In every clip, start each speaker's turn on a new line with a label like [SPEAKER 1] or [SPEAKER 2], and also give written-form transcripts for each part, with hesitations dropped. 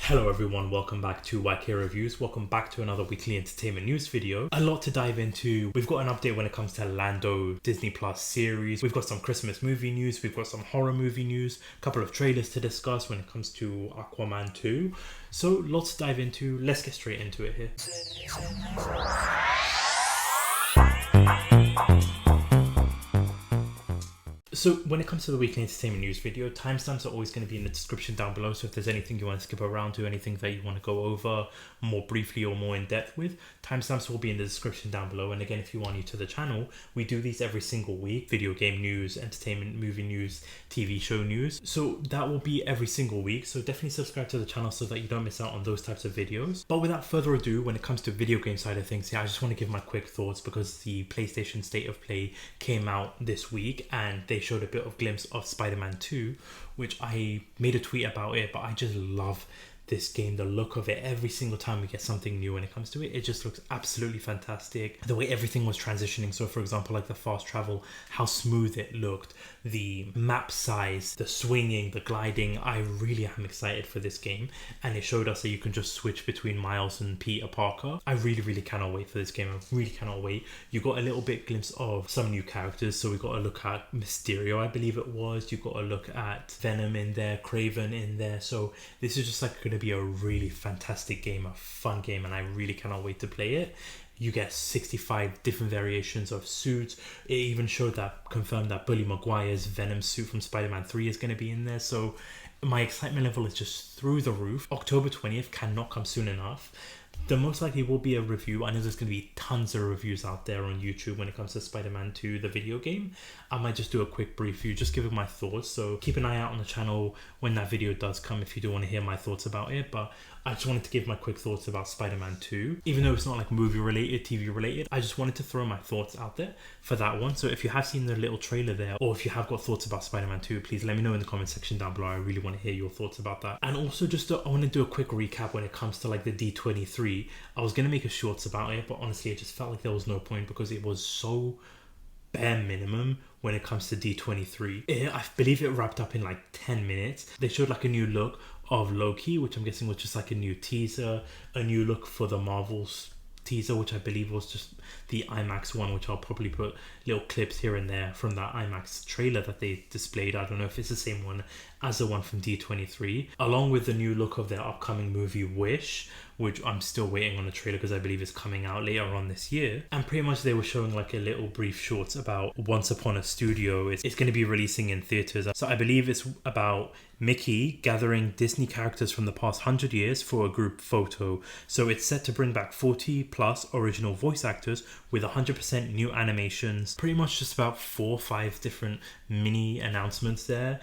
[SPEAKER 1] Hello everyone, welcome back to YK Reviews. Welcome back to another weekly entertainment news video. A lot to dive into. We've got an update when it comes to Lando Disney Plus series. We've got some Christmas movie news. We've got some horror movie news. A couple of trailers to discuss when it comes to Aquaman 2. So lots to dive into. Let's get straight into it here. So when it comes to the weekly entertainment news video, timestamps are always going to be in the description down below. So if there's anything you want to skip around to, anything that you want to go over more briefly or more in depth with, timestamps will be in the description down below. And again, if you are new to the channel, we do these every single week. Video game news, entertainment, movie news, TV show news. So that will be every single week. So definitely subscribe to the channel so that you don't miss out on those types of videos. But without further ado, when it comes to video game side of things, I just want to give my quick thoughts because the PlayStation State of Play came out this week and they showed a bit of glimpse of Spider-Man 2, which I made a tweet about it, but I just love this game, the look of it. Every single time we get something new when it comes to it, it just looks absolutely fantastic. The way everything was transitioning, so for example, like the fast travel, how smooth it looked, the map size, the swinging, the gliding. I really am excited for this game, and it showed us that you can just switch between Miles and Peter Parker. I really cannot wait for this game. I really cannot wait. You got a little bit glimpse of some new characters, so we got a look at Mysterio, I believe it was. You got a look at Venom in there, Craven in there. So this is just like going to be a really fantastic game, a fun game, and I really cannot wait to play it. You get 65 different variations of suits. It even confirmed that Bully Maguire's Venom suit from Spider-Man 3 is going to be in there. So my excitement level is just through the roof. October 20th cannot come soon enough. There most likely will be a review. I know there's going to be tons of reviews out there on YouTube when it comes to Spider-Man 2, the video game. I might just do a quick brief review, just giving my thoughts. So keep an eye out on the channel when that video does come if you do want to hear my thoughts about it. But I just wanted to give my quick thoughts about Spider-Man 2. Even though it's not like movie related, TV related, I just wanted to throw my thoughts out there for that one. So if you have seen the little trailer there, or if you have got thoughts about Spider-Man 2, please let me know in the comment section down below. I really want to hear your thoughts about that. And also I want to do a quick recap when it comes to like the D23. I was going to make a shorts about it, but honestly, I just felt like there was no point because it was so bare minimum when it comes to D23. I believe it wrapped up in like 10 minutes. They showed like a new look of Loki, which I'm guessing was just like a new teaser, a new look for the Marvels teaser, which I believe was just the IMAX one, which I'll probably put little clips here and there from that IMAX trailer that they displayed. I don't know if it's the same one as the one from D23, along with the new look of their upcoming movie Wish, which I'm still waiting on the trailer because I believe it's coming out later on this year. And pretty much they were showing like a little brief shorts about Once Upon a Studio. It's going to be releasing in theaters. So I believe it's about Mickey gathering Disney characters from the past 100 years for a group photo. So it's set to bring back 40 plus original voice actors with 100% new animations. Pretty much just about 4 or 5 different mini announcements there,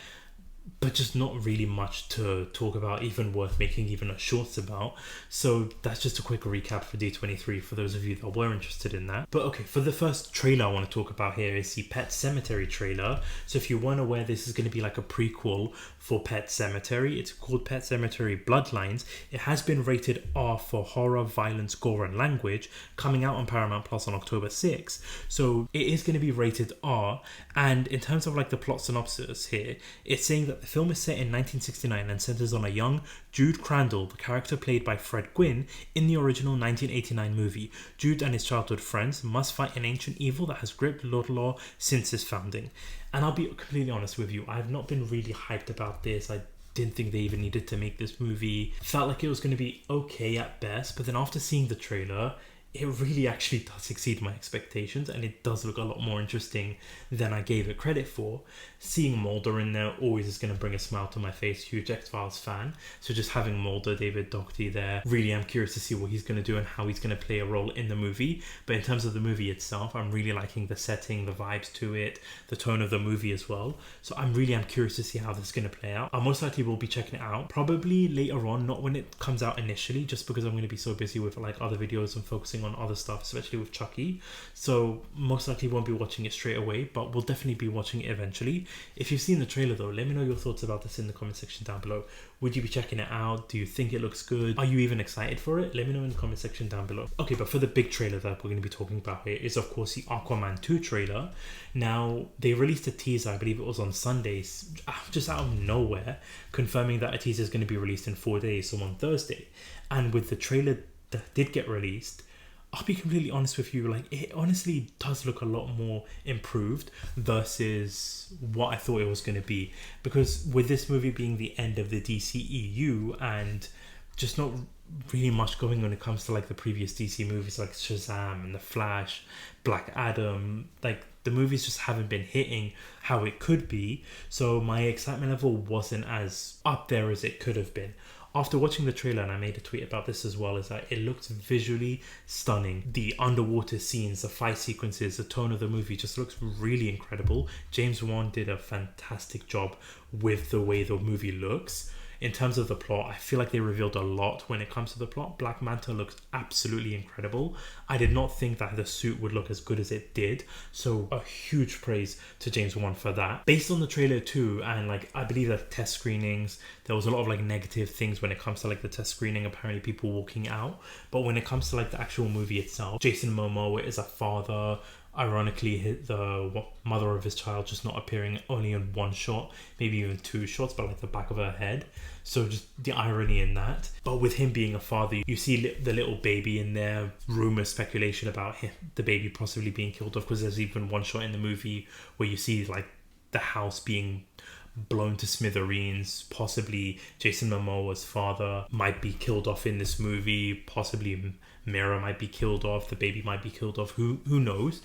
[SPEAKER 1] but just not really much to talk about, even worth making even a shorts about. So that's just a quick recap for D23 for those of you that were interested in that. But okay, for the first trailer I want to talk about here is the Pet Sematary trailer. So if you weren't aware, this is going to be like a prequel for Pet Sematary. It's called Pet Sematary Bloodlines. It has been rated R for horror, violence, gore and language, coming out on Paramount Plus on October 6th. So it is going to be rated R, and in terms of like the plot synopsis here, it's saying that the film is set in 1969 and centers on a young Jude Crandall, the character played by Fred Gwynne in the original 1989 movie. Jude and his childhood friends must fight an ancient evil that has gripped Lothlore since its founding. And I'll be completely honest with you, I've not been really hyped about this. I didn't think they even needed to make this movie. Felt like it was going to be okay at best, but then after seeing the trailer, it really actually does exceed my expectations, and it does look a lot more interesting than I gave it credit for. Seeing Mulder in there always is going to bring a smile to my face. Huge X-Files fan, so just having Mulder, David Doherty there, really am curious to see what he's going to do and how he's going to play a role in the movie. But in terms of the movie itself, I'm really liking the setting, the vibes to it, the tone of the movie as well. So I'm curious to see how this is going to play out. I most likely will be checking it out probably later on, not when it comes out initially, just because I'm going to be so busy with like other videos and focusing on other stuff, especially with Chucky. So most likely won't be watching it straight away, but we'll definitely be watching it eventually. If you've seen the trailer though, let me know your thoughts about this in the comment section down below. Would you be checking it out? Do you think it looks good? Are you even excited for it? Let me know in the comment section down below. Okay, but for the big trailer that we're going to be talking about here is of course the Aquaman 2 trailer. Now, they released a teaser, I believe it was on Sundays, just out of nowhere, confirming that a teaser is going to be released in 4 days, so on Thursday. And with the trailer that did get released, I'll be completely honest with you, like, it honestly does look a lot more improved versus what I thought it was going to be. Because with this movie being the end of the DCEU and just not really much going when it comes to like the previous DC movies like Shazam and The Flash, Black Adam, like the movies just haven't been hitting how it could be. So my excitement level wasn't as up there as it could have been. After watching the trailer, and I made a tweet about this as well, is that it looked visually stunning. The underwater scenes, the fight sequences, the tone of the movie just looks really incredible. James Wan did a fantastic job with the way the movie looks. In terms of the plot, I feel like they revealed a lot when it comes to the plot. Black Manta looks absolutely incredible. I did not think that the suit would look as good as it did. So a huge praise to James Wan for that. Based on the trailer too, and like I believe that test screenings, there was a lot of like negative things when it comes to like the test screening, apparently people walking out. But when it comes to like the actual movie itself, Jason Momoa is a father. Ironically, the mother of his child just not appearing only in one shot, maybe even 2 shots, but like the back of her head. So just the irony in that. But with him being a father, you see the little baby in there, rumor, speculation about him, the baby possibly being killed off, because there's even one shot in the movie where you see like the house being blown to smithereens. Possibly Jason Momoa's father might be killed off in this movie, possibly Mira might be killed off, the baby might be killed off, who knows.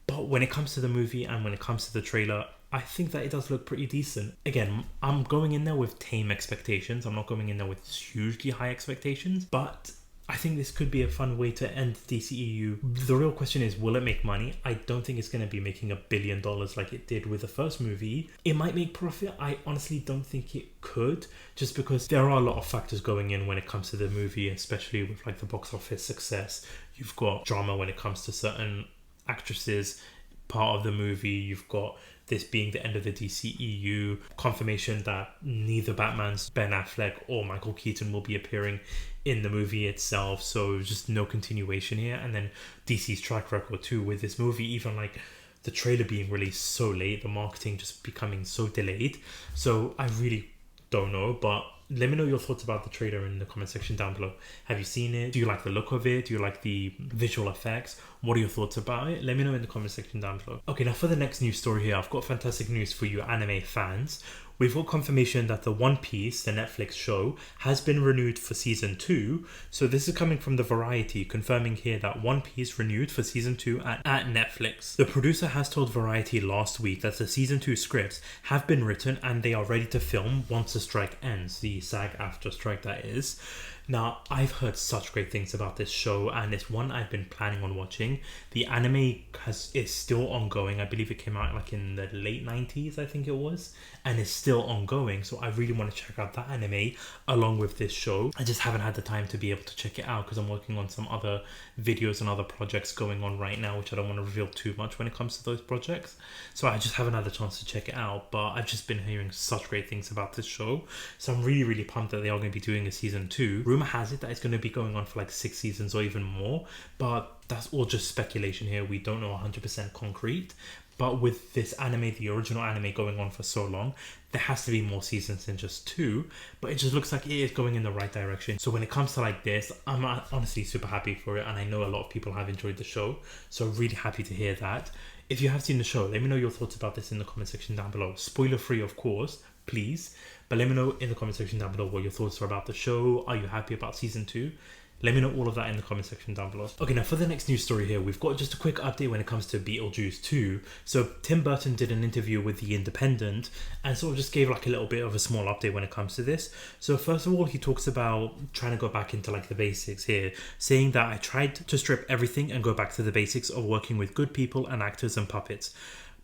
[SPEAKER 1] But when it comes to the movie and when it comes to the trailer, I think that it does look pretty decent. Again, I'm going in there with tame expectations. I'm not going in there with hugely high expectations, but I think this could be a fun way to end DCEU. The real question is, will it make money? I don't think it's going to be making $1 billion like it did with the first movie. It might make profit. I honestly don't think it could, just because there are a lot of factors going in when it comes to the movie, especially with like the box office success. You've got drama when it comes to certain actresses part of the movie. You've got this being the end of the DCEU, confirmation that neither Batman's Ben Affleck or Michael Keaton will be appearing in the movie itself, so just no continuation here. And then DC's track record too with this movie, even like the trailer being released so late, the marketing just becoming so delayed. So I really don't know, but let me know your thoughts about the trailer in the comment section down below. Have you seen it? Do you like the look of it? Do you like the visual effects? What are your thoughts about it? Let me know in the comment section down below. Okay, now for the next news story here, I've got fantastic news for you anime fans. We've got confirmation that the One Piece, the Netflix show, has been renewed for season 2. So this is coming from the Variety, confirming here that One Piece renewed for season 2 at Netflix. The producer has told Variety last week that the season 2 scripts have been written and they are ready to film once the strike ends, the SAG-AFTRA strike that is. Now, I've heard such great things about this show, and it's one I've been planning on watching. The anime is still ongoing. I believe it came out like in the late 90s, I think it was, and it's still ongoing. So I really want to check out that anime along with this show. I just haven't had the time to be able to check it out because I'm working on some other videos and other projects going on right now, which I don't want to reveal too much when it comes to those projects. So I just haven't had the chance to check it out, but I've just been hearing such great things about this show. So I'm really, really pumped that they are going to be doing a season 2. Rumor has it that it's going to be going on for like 6 seasons or even more, but that's all just speculation here. We don't know 100% concrete. But with this anime, the original anime, going on for so long, there has to be more seasons than just 2. But it just looks like it is going in the right direction. So when it comes to like this, I'm honestly super happy for it. And I know a lot of people have enjoyed the show. So really happy to hear that. If you have seen the show, let me know your thoughts about this in the comment section down below. Spoiler free, of course, please. But let me know in the comment section down below what your thoughts are about the show. Are you happy about season 2? Let me know all of that in the comment section down below. Okay, now for the next news story here, we've got just a quick update when it comes to BeetleJuice 2. So Tim Burton did an interview with The Independent and sort of just gave like a little bit of a small update when it comes to this. So first of all, he talks about trying to go back into like the basics here, saying that I tried to strip everything and go back to the basics of working with good people and actors and puppets.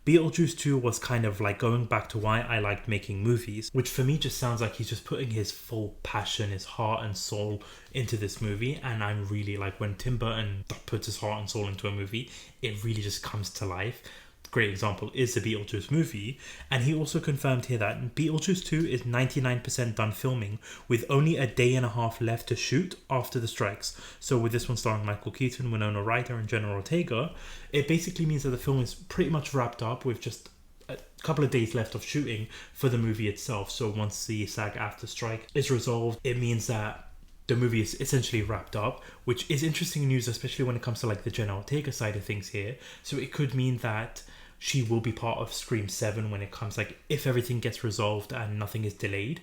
[SPEAKER 1] Beetlejuice 2 was kind of like going back to why I liked making movies, which for me just sounds like he's just putting his full passion, his heart and soul into this movie. And I'm really like, when Tim Burton puts his heart and soul into a movie, it really just comes to life. Great example is the Beetlejuice movie, and he also confirmed here that Beetlejuice 2 is 99% done filming, with only a day and a half left to shoot after the strikes. So with this one starring Michael Keaton, Winona Ryder and Jenna Ortega, it basically means that the film is pretty much wrapped up with just a couple of days left of shooting for the movie itself. So once the SAG-AFTRA strike is resolved, it means that the movie is essentially wrapped up, which is interesting news, especially when it comes to like the Jenna Ortega side of things here. So it could mean that she will be part of Scream 7 when it comes, like, if everything gets resolved and nothing is delayed.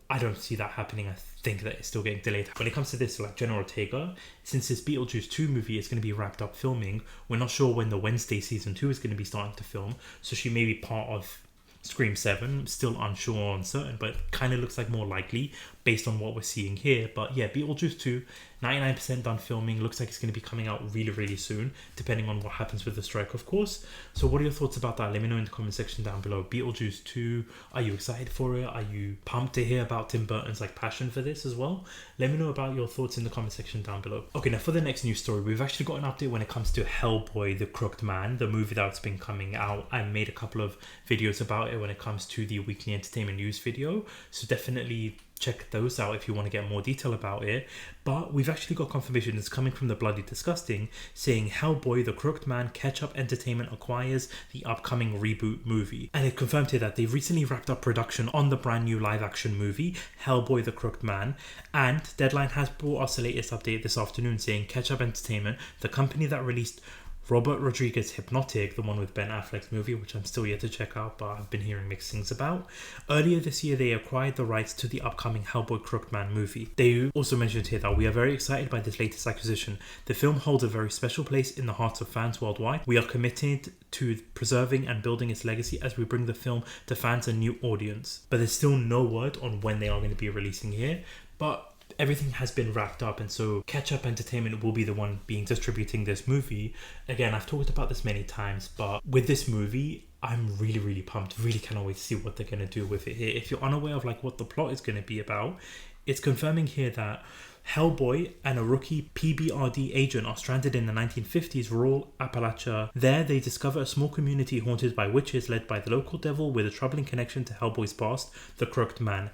[SPEAKER 1] I don't see that happening. I think that it's still getting delayed. When it comes to this, like Jenna Ortega, since this Beetlejuice 2 movie is going to be wrapped up filming, we're not sure when the Wednesday season 2 is going to be starting to film. So she may be part of Scream 7, still unsure or uncertain, but kind of looks like more likely based on what we're seeing here. But yeah, Beetlejuice 2, 99% done filming. Looks like it's going to be coming out really, really soon, depending on what happens with the strike, of course. So what are your thoughts about that? Let me know in the comment section down below. Beetlejuice 2, are you excited for it? Are you pumped to hear about Tim Burton's like passion for this as well? Let me know about your thoughts in the comment section down below. Okay, now for the next news story, we've actually got an update when it comes to HellBoy the Crooked Man, the movie that's been coming out. I made a couple of videos about it when it comes to the weekly entertainment news video, so definitely check those out if you want to get more detail about it. But we've actually got confirmation it's coming from the Bloody Disgusting, saying HellBoy the Crooked Man Ketchup Entertainment acquires the upcoming reboot movie. And it confirmed here that they've recently wrapped up production on the brand new live action movie HellBoy the Crooked Man, and Deadline has brought us the latest update this afternoon saying Ketchup Entertainment, the company that released Robert Rodriguez Hypnotic, the one with Ben Affleck's movie, which I'm still yet to check out, but I've been hearing mixed things about. Earlier this year, they acquired the rights to the upcoming HellBoy Crooked Man movie. They also mentioned here that we are very excited by this latest acquisition. The film holds a very special place in the hearts of fans worldwide. We are committed to preserving and building its legacy as we bring the film to fans and new audience. But there's still no word on when they are going to be releasing here. But everything has been wrapped up, and so Ketchup Entertainment will be the one being distributing this movie. Again, I've talked about this many times, but with this movie, I'm really, really pumped. Really cannot wait to see what they're going to do with it here. If you're unaware of like what the plot is going to be about, it's confirming here that HellBoy and a rookie PBRD agent are stranded in the 1950s rural Appalachia. There, they discover a small community haunted by witches led by the local devil with a troubling connection to HellBoy's past, the Crooked Man.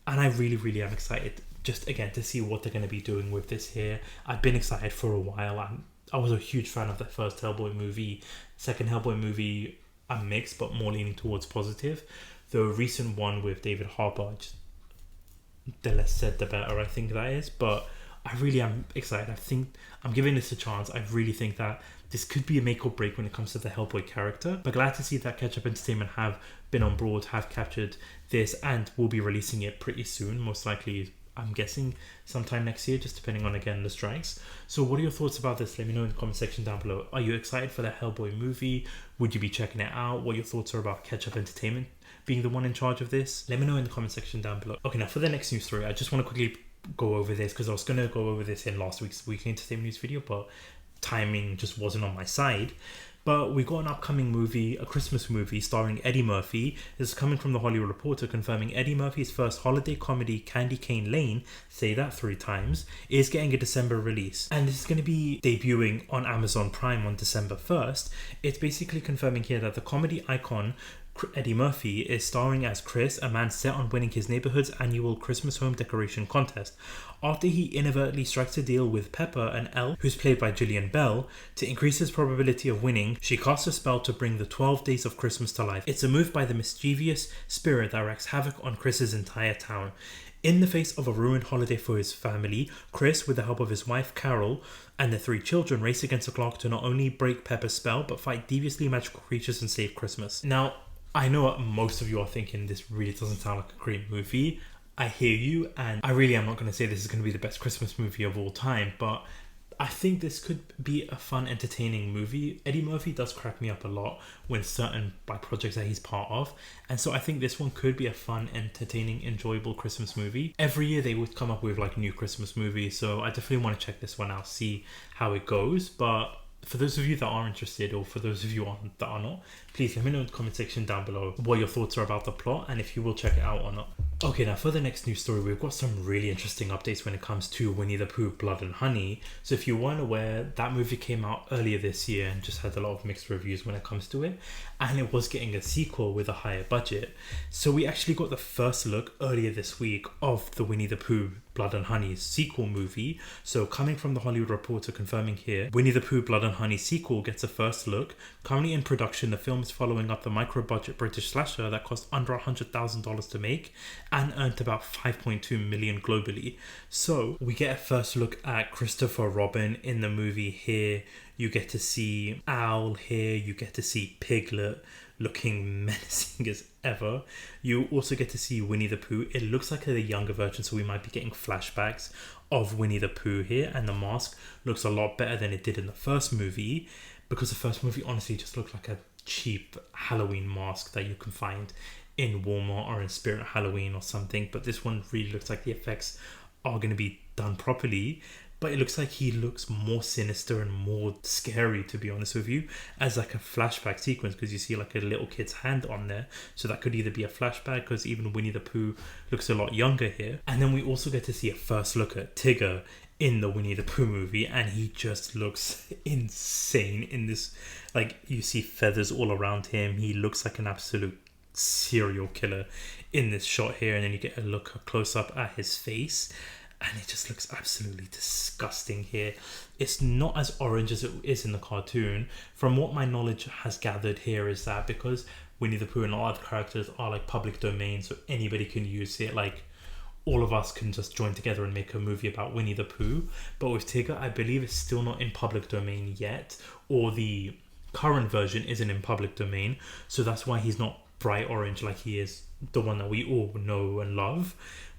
[SPEAKER 1] And I really, really am excited just again to see what they're going to be doing with this here. I've been excited for a while. I was a huge fan of the first HellBoy movie. Second HellBoy movie, I'm mixed, but more leaning towards positive. The recent one with David Harbour, just the less said the better, I think that is. But I really am excited. I think I'm giving this a chance. I really think that this could be a make or break when it comes to the HellBoy character. But glad to see that Ketchup Entertainment have been on board, have captured this, and will be releasing it pretty soon. Most likely, I'm guessing sometime next year, just depending on, again, the strikes. So what are your thoughts about this? Let me know in the comment section down below. Are you excited for the HellBoy movie? Would you be checking it out? What your thoughts are about Ketchup Entertainment being the one in charge of this? Let me know in the comment section down below. Okay, now for the next news story, I just want to quickly go over this because I was going to go over this in last week's weekly entertainment news video, but timing just wasn't on my side. But we got an upcoming movie, a Christmas movie starring Eddie Murphy. This is coming from the Hollywood Reporter, confirming Eddie Murphy's first holiday comedy, Candy Cane Lane, say that 3 times, is getting a December release. And this is going to be debuting on Amazon Prime on December 1st. It's basically confirming here that the comedy icon Eddie Murphy is starring as Chris, a man set on winning his neighborhood's annual Christmas home decoration contest. After he inadvertently strikes a deal with Pepper, an elf who's played by Jillian Bell, to increase his probability of winning, she casts a spell to bring the 12 days of Christmas to life. It's a move by the mischievous spirit that wreaks havoc on Chris's entire town. In the face of a ruined holiday for his family, Chris, with the help of his wife Carol and the 3 children, race against the clock to not only break Pepper's spell, but fight deviously magical creatures and save Christmas. Now, I know what most of you are thinking, this really doesn't sound like a great movie. I hear you, and I really am not going to say this is going to be the best Christmas movie of all time, but I think this could be a fun, entertaining movie. Eddie Murphy does crack me up a lot when certain by projects that he's part of, and so I think this one could be a fun, entertaining, enjoyable Christmas movie. Every year they would come up with like new Christmas movies, so I definitely want to check this one out, see how it goes. But For those of you that are interested, or for those of you that are not, please let me know in the comment section down below what your thoughts are about the plot and if you will check it out or not. Okay, now for the next news story, we've got some really interesting updates when it comes to Winnie the Pooh, Blood and Honey. So if you weren't aware, that movie came out earlier this year and just had a lot of mixed reviews when it comes to it. And it was getting a sequel with a higher budget. So we actually got the first look earlier this week of the Winnie the Pooh, Blood and Honey sequel movie. So coming from the Hollywood Reporter confirming here, Winnie the Pooh, Blood and Honey sequel gets a first look. Currently in production, the film is following up the micro-budget British slasher that cost under $100,000 to make and earned about 5.2 million globally. So we get a first look at Christopher Robin in the movie here. You get to see Owl here. You get to see Piglet looking menacing as ever. You also get to see Winnie the Pooh. It looks like a younger version, so we might be getting flashbacks of Winnie the Pooh here, and the mask looks a lot better than it did in the first movie, because the first movie honestly just looked like a cheap Halloween mask that you can find in Walmart or in Spirit Halloween or something. But this one really looks like the effects are going to be done properly. But it looks like he looks more sinister and more scary, to be honest with you, as like a flashback sequence, because you see like a little kid's hand on there. So that could either be a flashback, because even Winnie the Pooh looks a lot younger here. And then we also get to see a first look at Tigger in the Winnie the Pooh movie, and he just looks insane in this. Like, you see feathers all around him. He looks like an absolute serial killer in this shot here, and then you get a look, a close up at his face. And it just looks absolutely disgusting here. It's not as orange as it is in the cartoon. From what my knowledge has gathered here is that because Winnie the Pooh and all other characters are like public domain, so anybody can use it. Like, all of us can just join together and make a movie about Winnie the Pooh. But with Tigger, I believe it's still not in public domain yet, or the current version isn't in public domain. So that's why he's not bright orange like he is the one that we all know and love.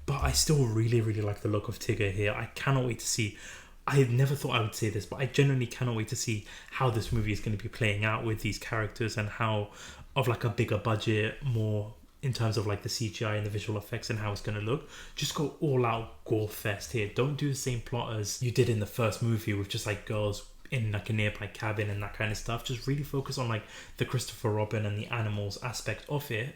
[SPEAKER 1] But I still really, really like the look of Tigger here. I cannot wait to see. I never thought I would say this, but I genuinely cannot wait to see how this movie is going to be playing out with these characters, and how of like a bigger budget, more in terms of like the CGI and the visual effects and how it's going to look. Just go all out gore fest here. Don't do the same plot as you did in the first movie with just like girls in like a nearby cabin and that kind of stuff. Just really focus on like the Christopher Robin and the animals aspect of it,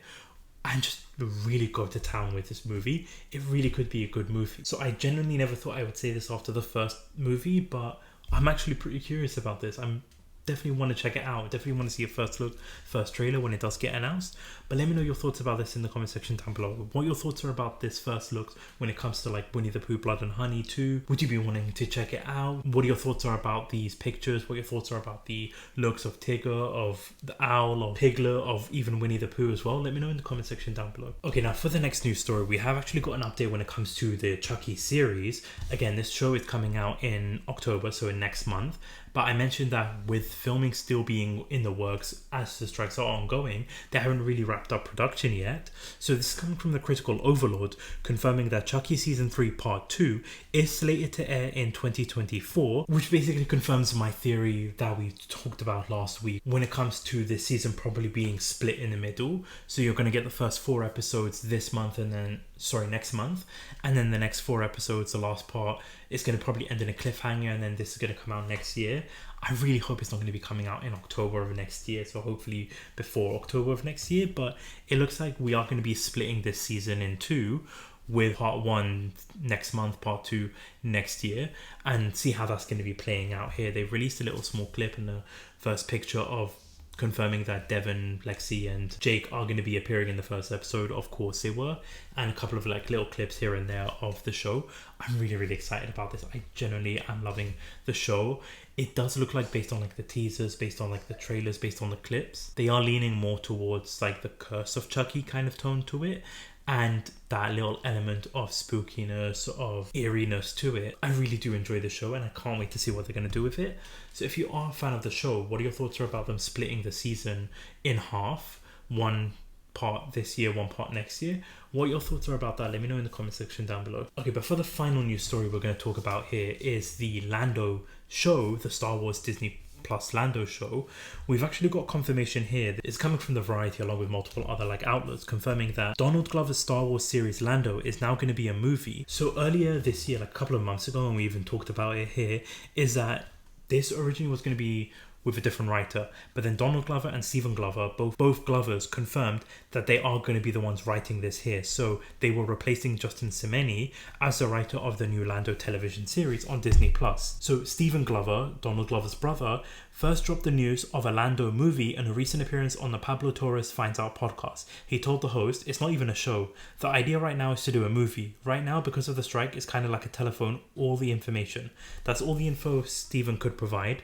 [SPEAKER 1] and just really go to town with this movie. It really could be a good movie. So I genuinely never thought I would say this after the first movie, but I'm actually pretty curious about this. I'm definitely want to check it out. Definitely want to see a first look, first trailer when it does get announced. But let me know your thoughts about this in the comment section down below. What your thoughts are about this first look when it comes to like Winnie the Pooh, Blood and Honey 2. Would you be wanting to check it out? What your thoughts are about these pictures? What your thoughts are about the looks of Tigger, of the Owl, of Piglet, of even Winnie the Pooh as well? Let me know in the comment section down below. Okay, now for the next news story, we have actually got an update when it comes to the Chucky series. Again, this show is coming out in October, so in next month. But I mentioned that with filming still being in the works as the strikes are ongoing, they haven't really wrapped up production yet. So this is coming from the Critical Overlord, confirming that Chucky Season 3 Part 2 is slated to air in 2024, which basically confirms my theory that we talked about last week when it comes to this season probably being split in the middle. So you're going to get the first 4 episodes this month and then, next month. And then the next 4 episodes, the last part, is going to probably end in a cliffhanger, and then this is going to come out next year. I really hope it's not going to be coming out in October of next year, so hopefully before October of next year. But it looks like we are going to be splitting this season in 2, with part 1 next month, part 2 next year, and see how that's going to be playing out here. They've released a little small clip in the first picture of confirming that Devon, Lexi and Jake are going to be appearing in the first episode. Of course they were, and a couple of like little clips here and there of the show. I'm really, really excited about this. I genuinely am loving the show. It does look like, based on like the teasers, based on like the trailers, based on the clips, they are leaning more towards like the Curse of Chucky kind of tone to it, and that little element of spookiness, of eeriness to it. I really do enjoy the show, and I can't wait to see what they're going to do with it. So if you are a fan of the show, what are your thoughts about them splitting the season in half? 1 part this year, 1 part next year. What your thoughts are about that, let me know in the comment section down below. Okay, but for the final news story we're going to talk about here is the Lando show, the Star Wars Disney Plus Lando show. We've actually got confirmation here. It's coming from the Variety along with multiple other like outlets, confirming that Donald Glover's Star Wars series Lando is now going to be a movie. So earlier this year, like a couple of months ago, and we even talked about it here, is that this originally was going to be with a different writer. But then Donald Glover and Stephen Glover, both Glovers, confirmed that they are going to be the ones writing this here. So they were replacing Justin Simeni as the writer of the new Lando television series on Disney+. So Stephen Glover, Donald Glover's brother, first dropped the news of a Lando movie in a recent appearance on the Pablo Torres Finds Out podcast. He told the host, "It's not even a show. The idea right now is to do a movie. Right now, because of the strike, it's kind of like a telephone, all the information." That's all the info Stephen could provide.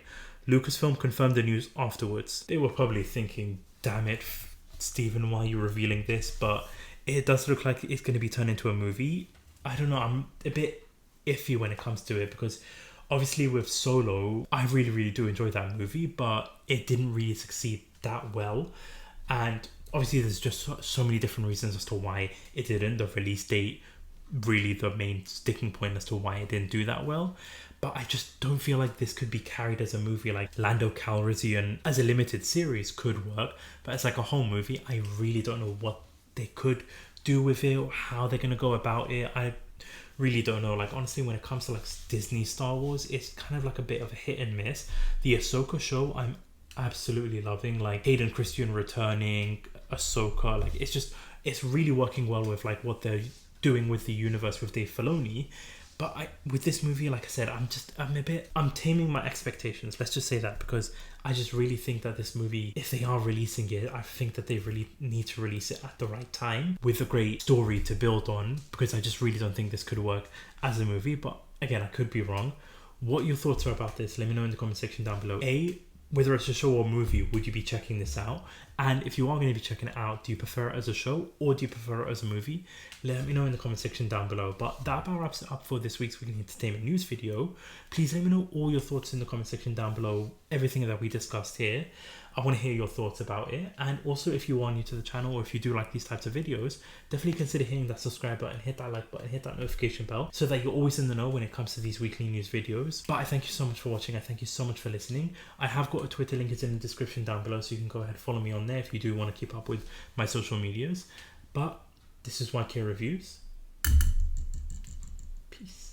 [SPEAKER 1] Lucasfilm confirmed the news afterwards. They were probably thinking, damn it, Stephen, why are you revealing this? But it does look like it's going to be turned into a movie. I don't know, I'm a bit iffy when it comes to it, because obviously with Solo, I really, really do enjoy that movie, but it didn't really succeed that well. And obviously there's just so many different reasons as to why it didn't. The release date, really the main sticking point as to why it didn't do that well. But I just don't feel like this could be carried as a movie. Like Lando Calrissian as a limited series could work, but as like a whole movie, I really don't know what they could do with it or how they're going to go about it. I really don't know. Like honestly, when it comes to like Disney Star Wars, it's kind of like a bit of a hit and miss. The Ahsoka show, I'm absolutely loving. Like Hayden Christensen returning, Ahsoka, like it's really working well with like what they're doing with the universe with Dave Filoni. But with this movie, like I said, I'm taming my expectations. Let's just say that, because I just really think that this movie, if they are releasing it, I think that they really need to release it at the right time with a great story to build on, because I just really don't think this could work as a movie. But again, I could be wrong. What your thoughts are about this, let me know in the comment section down below. Whether it's a show or movie, would you be checking this out? And if you are going to be checking it out, do you prefer it as a show or do you prefer it as a movie? Let me know in the comment section down below. But that about wraps it up for this week's Weekly Entertainment News video. Please let me know all your thoughts in the comment section down below. Everything that we discussed here, I want to hear your thoughts about it. And also, if you are new to the channel or if you do like these types of videos, definitely consider hitting that subscribe button, hit that like button, hit that notification bell, so that you're always in the know when it comes to these weekly news videos. But I thank you so much for watching. I thank you so much for listening. I have got a Twitter link, it's in the description down below, so you can go ahead and follow me on there if you do want to keep up with my social medias. But this is YK Reviews. Peace.